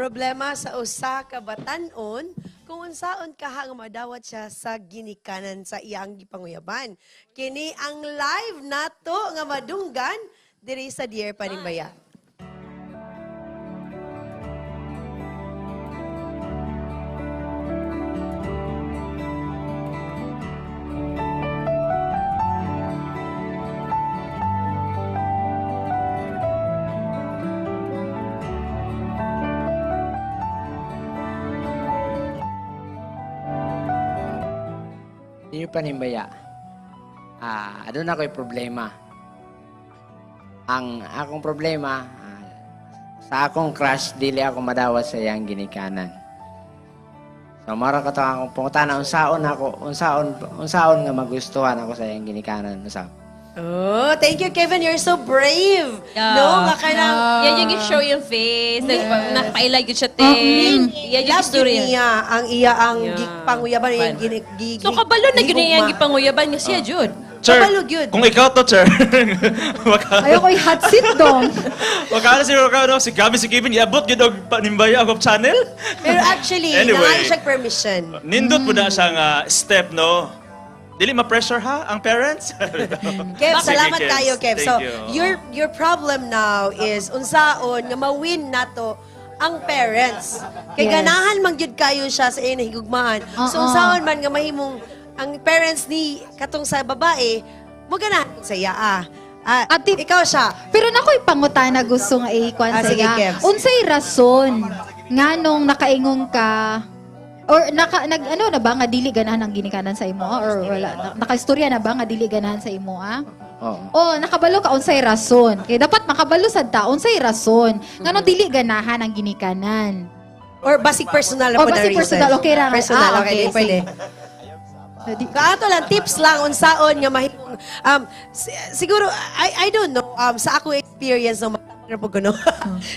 Problema sa usa ka batan-on kung unsaon kaha nga madawat siya sa ginikanan sa iyang gipanguyaban. Kini ang live nato nga madunggan diri sa Dear Panimbaya. Dear Panimbaya, adun ako'y problema. Ang akong problema, sa akong crush, dili ako madawat sa iyang ginikanan. So, mara ko ito akong pungutana, unsaon nga magustuhan ako sa iyang ginikanan. Oh, thank you, Kevin. You're so brave. No, makanang... Yan yung show yung face. Nakapailag yun siya, te. Yan yung Love story. niya ang iya ang panguyaban. So, kabalo na yun yung gipanguyaban nga siya, Jude. Sir, Kabalo gyud. kung ikaw to, sir. Ayoko yung hot seat dong. Wakala siguro ka, no? Si Gabi, si Kevin, iabot yun og Panimbaya ang channel. Pero actually, Anyway. nangayon siya permission. Nindot mo na siyang step, no? Dili ma-pressure ha, ang parents? Kev, Sige, salamat Kev. kayo, Kev. Thank So, you. your problem now is unsaon nga mawin nato ang parents. Kay Yes. ganahan man gyud kayo siya sa iyang higugmahan. So, unsaon man nga mahimong ang parents ni katong sa babae, mo ganahan sa iya Ate- ikaw siya. Pero nako'y pangutana gusto nga ikwan sa sige, iya. Kevs. Unsay rason nga nung nakaingon ka or na ba nga dili ganahan ang ginikanan sa imo or wala nakaistorya na ba nga dili ganahan sa imo Oo. Oh, nakabalo ka unsay rason. Kay dapat makabalo sad ta unsay rason ngano dili ganahan ang ginikanan. Or basic personal na Or po na basic reason. personal, okay ra. Personal, okay, Okay, di pwede. Kaato lang, tips lang, unsaon nga mahimong, siguro, I don't know, sa ako experience, no, no?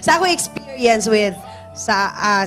Sa ako experience with,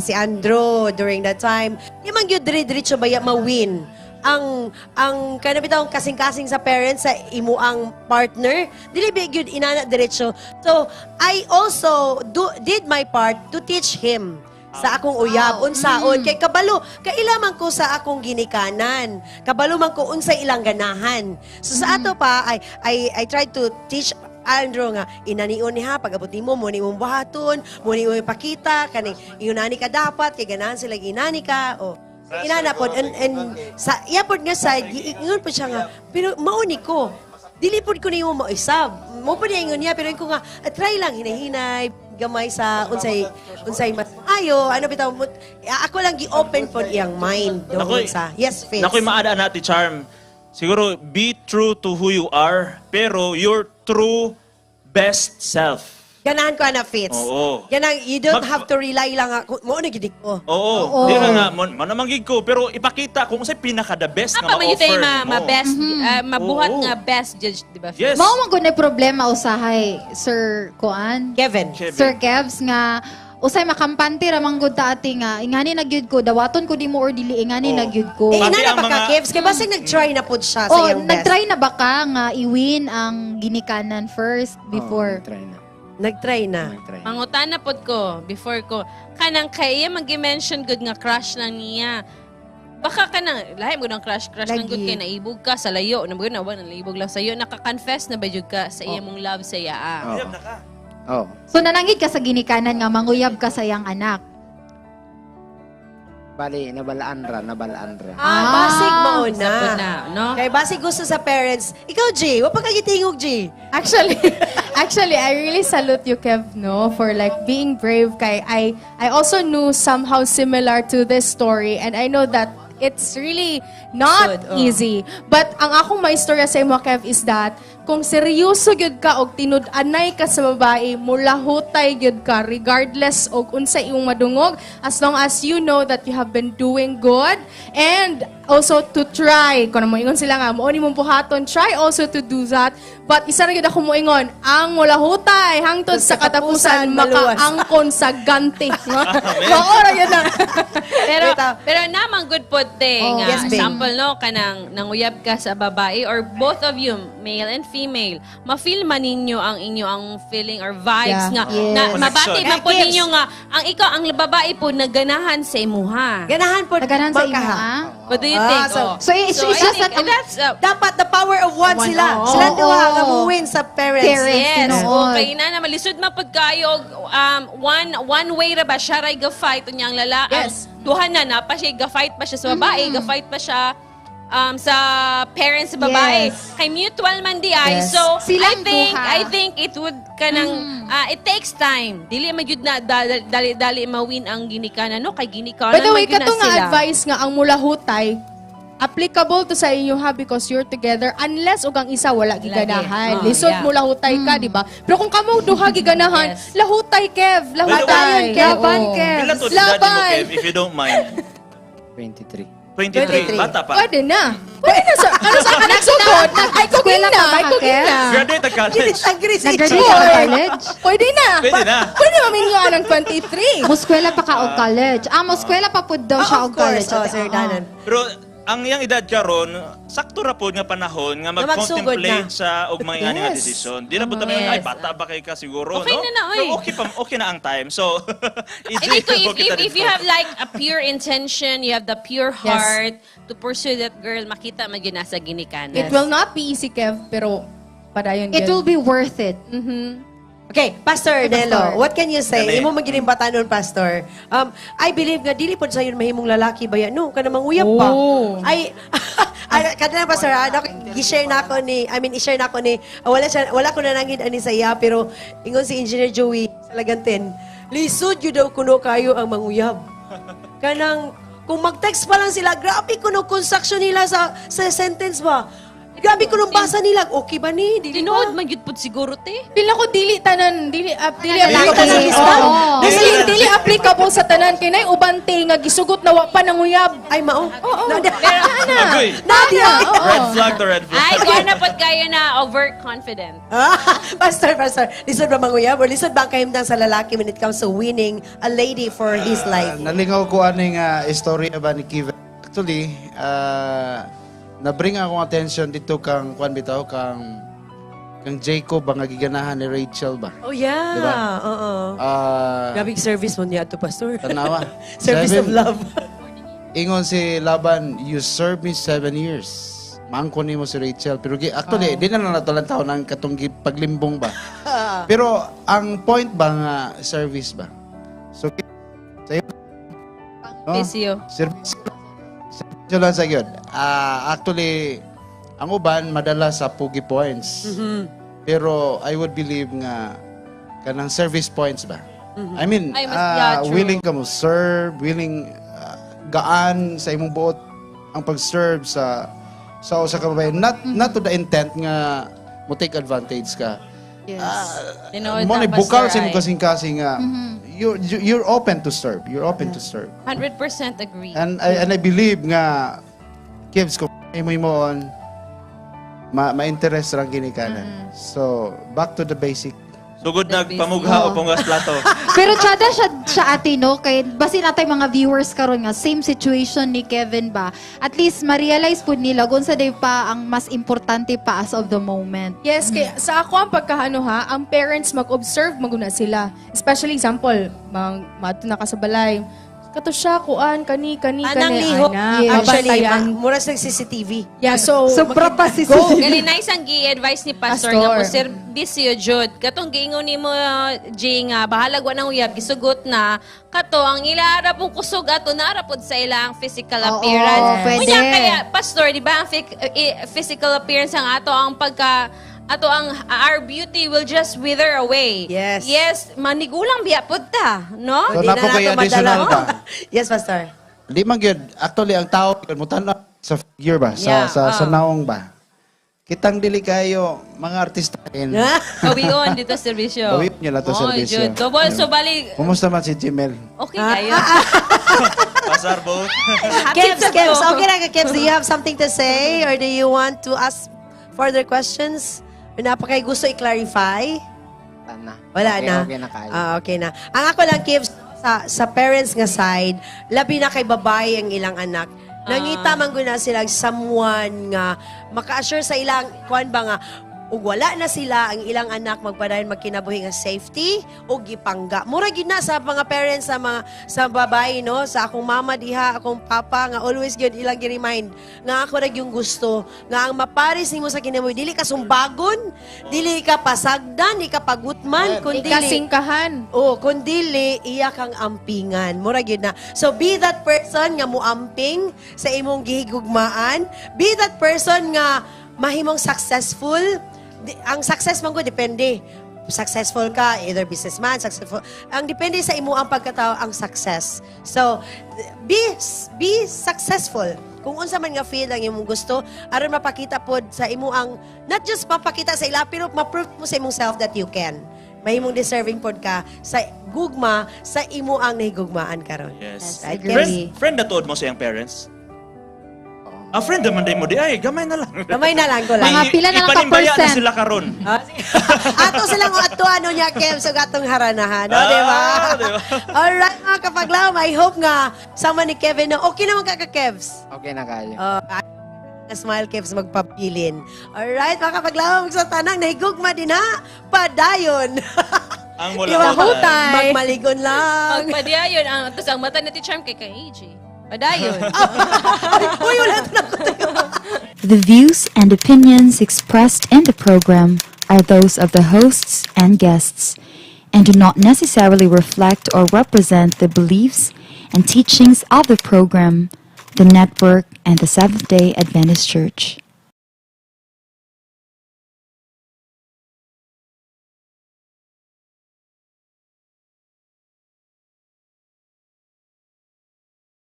si Andrew during that time, di man yun dire-diretso ba ma-win ang kanabitaw kasing-kasing sa parents sa imo ang partner, dili ba yun inana diretso. So, I also did my part to teach him sa akong uyab, unsaon, kay kabalo, kailaman ko sa akong ginikanan, kabalo man ko unsay ilang ganahan. So sa ato pa, I tried to teach Andrew nga, inanion niya, pag-abot ni mo mong buhaton, muni mo ipakita, kaning inani ka dapat, kay ganahan sila ginani ka, o inana po, and sa iya po nga side, ingon po siya nga, pero mauni ko, dili po ko niyo maisab, mo po niya ingon niya, pero ko nga, try lang, hinahinay, gamay sa unsay mas ayo ano bitaw ako lang gi-open pod iyang mind doon sa yes face. Nakoy maada na ti Charm. Siguro be true to who you are, pero your true best self. Ganahan ko na fits. Oo. Ganang you don't have to rely lang ako mo na gidik ko. Oo. Di nga manamangig ko, pero ipakita kung sa'y pinaka-the best nga Apa man yun tayo ma-offer mo. ma-best, mabuhat Oo. nga best judge, di ba? Yes. Mao man gud na problema usahay Sir Kuan. Kevin. Sir Kevs nga usay makampante ra man gud ta ati nga ingani na gyud ko dawaton ko di mo or dili ingani na gyud ko. Eh, Pati inana ang pa ka, mga- Kevs? Kaya basig nag-try na po siya sa Oh, iyang best. nagtry na ba ka nga i-win ang ginikanan first before? Try na. Nag-try na. Try. Mangutana pod ko, before ko, kanang kaya mag-mention good nga crush lang niya. Baka ka nang, lahi mo ng crush lang good Lagi. kay naibog ka sa layo. Nabugo na ba, naibog lang sa iyo. Naka-confess na ba jud ka sa iya mong love sa iya? Ayab na ka. Oo. So nanangid ka sa ginikanan nga manguyab ka sa iyang anak. Bali, nabalaan ra. Basig mo Sabon na. na, no? Kaya basig gusto sa parents. Ikaw, G, wapag kagitingog, G. Actually, I really salute you, Kev, no, for like being brave. Kay I also knew somehow similar to this story, and I know that it's really not easy. But ang akong maistorya sa imo, Kev, is that kung seryoso gyud ka og tinud-anay ka sa babae, mula hutay gyud ka regardless og unsa imong madungog, as long as you know that you have been doing good and also to try. Kung moingon sila nga, mo ni mong buhaton, try also to do that. But isa ra gyud ako moingon, ang mula hutay hangtod sa katapusan maluwas. makaangkon sa ganti. Maora gyud na. Pero namang good pod te nga yes, babe. example no kanang nanguyab ka sa babae or both of you male and female, ma-feel man ninyo ang inyo ang feeling or vibes Yeah. nga Yes. na mabati Connection. man po Gives. ninyo nga ang ikaw ang babae po naganahan sa imuha. Ganahan po. Naganahan sa imo, magkaha. ah? What do you Ah, think? so- So, it's I just think that that's Dapat the power of one One, sila. oo. Sila duha Oo. nga muwin sa parents. Parents. yes, tinuod. okay na na malisod man pud kayo one way ra ba siya ray ga-fight unya ang lalaki. Yes. Duha na pa siya ga-fight pa siya sa babae, ga-fight pa siya sa parents sa babae. Yes. Kay mutual man di ay. Yes. So Silang I duha. think it would kanang it takes time. Dili magyud na dali mawin ang ginikanan no kay ginikanan By the way, magyud na kato nga sila. advice nga ang mula hutay, applicable to sa inyo ha because you're together unless ug ang isa wala giganahan. Oh, Lisod yeah. mula hutay ka, di ba? Pero kung kamo duha giganahan, Yes. lahutay Kev, lahutay Well, yun Kev. Laban, Oo. Kev. Ilan to edad mo, Laban. Kev, if you don't mind? 23. 23. Bata pa. Pwede na. Pwede na sa ano sa kanak sugod. Ay cooking Eskwela na, pa ba, ay cooking Kev? na. Graduate ng college. Agree si Nag-graduate Ichi. ka sa college? Pwede na. Pwede na. Pwede maminyo ng 23. Muskwela pa ka og college. Muskwela pa pud daw siya Of og college. course, Sir Danan. Pero ang iyang edad karon, sakto ra pod nga panahon nga magsugod mag-contemplate na. sa og mga nga Yes. desisyon. Di na pud tayo, ay bata ba kay ka siguro, Okay no? na na, oy. Pero okay na ang time. So, I think if you have like a pure intention, you have the pure heart to pursue that girl, makita man yun nasa ginikanan. It will not be easy Kev, pero padayon It will be worth it. Okay, Pastor Nelo, what can you say? Kani. Imo magining bata nun, Pastor. I believe nga dili pod sayon mahimong lalaki baya no kana manguyab pa. Oh. Ay kada Pastor, i-share na ako ni i-share na ako ni wala ko na nangid ani sa iya pero ingon si Engineer Joey sa Laganten. Lisod yun daw kuno kayo ang manguyab. Kanang kung mag-text pa lang sila, grabe kuno construction nila sa sentence ba? Grabe kuno basa nila, okay ba ni? Dili ba? Tinuod man yun po siguro, te. Pila ko dili tanan, dili Lalaki applicable tanan, sa oo. dili applicable sa tanan kay nay ubante nga gisugot na wa pa nanguyab. Ay mao. Oo. Nadia. Agree. Nadia. Red flag to red flag. Ay, kuha na po kayo na overconfident. Pastor, lisod ba manguyab? Or lisod ba ang kahimdang sa lalaki when it comes to winning a lady for his life? Nalingaw ko aning istorya ba ni Kiva. Actually, na-bring akong attention dito kang kwan bitaw kang Jacob ang giganahan ni Rachel ba. Oh yeah. Diba? Oo. Grabing service mo niya to, Pastor. Tanawa. Service of love. Ingon si Laban, you served me 7 years. Maangko ni mo si Rachel. Pero actually, di na natulang taon ang katong paglimbong ba. Pero ang point ba nga service ba? So, sa'yo, Bisyo. Service lang sa yun. Actually, ang uban, madala sa pugi points. Pero I would believe nga kanang service points ba? I mean, Ay, yeah, true. willing ka mo serve, willing gaan sa imong buot ang pag-serve sa usa ka babae. Not to the intent nga mo take advantage ka. Yes. Tinuod Mo na, ni bukal sa Pastor, imong kasing-kasing nga you're open to serve. You're open to serve. 100% agree. And I believe nga Kivs kung mo on ma-interest lang ginikanan. So, back to the basic. Sugod nagpamugha o pungas plato. Pero tsada siya ate, no? Kay basin natay mga viewers karon nga same situation ni Kevin ba. At least ma-realize pud nila kung sa day pa ang mas importante pa as of the moment. Yes, kaya sa ako ang pagkahano ha, ang parents mag-observe maguna sila. Especially example, mato na ka sa balay. Kato siya, kuan, kani. Anang liho. Yes. Actually, Bantayan. mura sa CCTV. Yeah, so, Sobra pa si go. Gali nice ang gi-advise ni Pastor Pastor. nga po serbisyo jud. Katong giingon nimo Jay nga bahalag wa nang uyab gisugot na kato ang ilara pong kusog ato nara pod sa ilang physical Oo, appearance. pwede. Unya kaya Pastor, di ba ang physical appearance ang ato ang our beauty will just wither away. Yes. Yes, manigulang biya pod ta, no? So, Di na napo kay nato additional madala. ta. Yes, Pastor. Di man gyud actually ang tao mo tanong sa figure ba Yeah, sa naong ba. Kitang dili kayo mga artista rin. Kawion dito sa serbisyo. Kawion niya lang to serbisyo. Jud. Double, so bali, Kumusta man si Jimel? okay kayo. Pasar both. Kebs, okay na ka, Kebs. Do you have something to say or do you want to ask further questions? Or napakay gusto i-clarify? Tana. Wala Okay, na. Okay na kayo. Okay na. Ang ako lang, Kebs, sa parents nga side, labi na kay babae ang ilang anak. Nangita man guna sila someone nga maka-assure sa ilang kuan ba nga ug wala na sila ang ilang anak magpadayon magkinabuhi nga safety o gipangga. Mura gyud na sa mga parents sa babae no, sa akong mama diha, akong papa nga always gyud ilang gi-remind nga ako ra yung gusto nga ang maparis nimo sa kinabuhi dili ka sumbagon, dili ka pasagdan, di ka pagutman, kundi Ikasingkahan. oh, kundili iya kang ampingan. Mura gyud na. So be that person nga muamping sa imong gihigugmaan, be that person nga mahimong successful. Ang success man ko depende. Successful ka, either businessman, successful. Ang depende sa imo ang pagkatao ang success. So, be successful. Kung unsa man nga field ang imong gusto, aron mapakita pod sa imo ang, not just mapakita sa ila, pero ma-prove mo sa imong self that you can. Mahimong deserving pod ka sa gugma, sa imo ang nahigugmaan karon. Yes. Right? Friend na tuod mo sa iyang parents? A friend naman din mo di ay gamay na lang. Gamay na lang ko lang. Mga pila na lang ka Ipanimbaya na percent? sila karon. Ato silang atuano niya, Kev, sa gatong haranahan. No, Ah, di ba? di ba? Alright, mga kapaglaw, I hope nga sama ni Kevin na okay naman ka Kevs. Okay na kayo. Smile Kevs magpapilin. Alright, mga kapaglaw, sa tanang nahigugma din ha, padayon. Ang Iwa mula Mahutay. magmaligon lang. Magpadiayon, tapos ang mata ni Charm kay AJ. Padayon. Uy, wala ito na ko tayo. The views and opinions expressed in the program are those of the hosts and guests and do not necessarily reflect or represent the beliefs and teachings of the program, the network, and the Seventh-day Adventist Church.